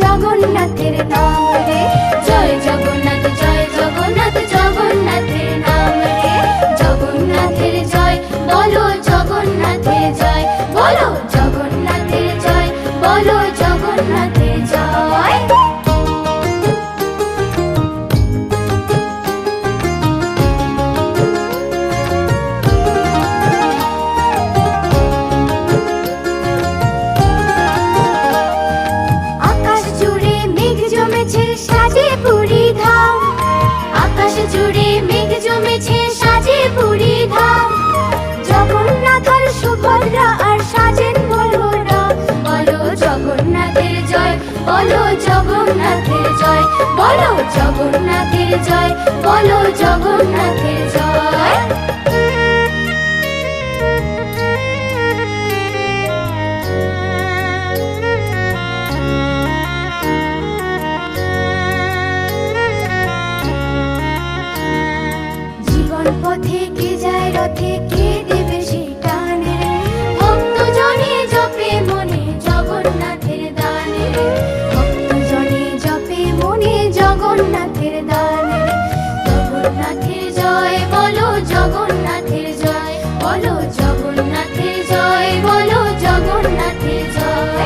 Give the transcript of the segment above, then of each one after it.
জগন্নাথের নাম রে, জয় জগন্নাথ, জয় জগন্নাথ, জগন্নাথের নাম রে। জগন্নাথের জয় বলো, জগন্নাথের জয় বলো, জগন্নাথের জয় বলো, জগন্নাথের জয়। সাজে পুরী ধাম, আকাশ জুড়ে মেঘ জমেছে, সাজে পুরী ধাম। জগন্নাথ আর সুভদ্রা আর সাজেন বলরাম, বলো জগন্নাথের জয় বলো, জগন্নাথের জয় বলো, জগন্নাথের জয় বলো, জগন্নাথের জয়। পথে কে যায় রথে, কে দেবে সেই টান রে। ভক্ত জনে জপে মনে জগন্নাথের দান রে, ভক্ত জনে জপে মনে জগন্নাথের দান রে। জগন্নাথের জয় বলো, জগন্নাথের জয় বলো, জগন্নাথের জয় বলো, জগন্নাথের জয়।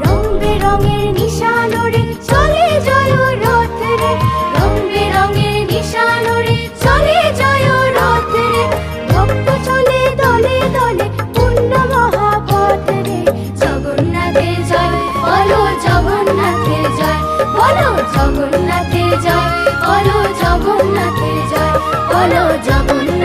রং বেরঙের নিশান ওড়ে চলে জয় রথ রে, রং বেরঙের নিশান ওড়ে চলে জয় রথ রে। ভক্ত চলে দলে দলে পূর্ণ মহাপথ রে। জগন্নাথের জয় বলো, জগন্নাথের জয় বলো, জগন্নাথের জয় বলো, জগন্নাথের জয় বলো, জগন্নাথ।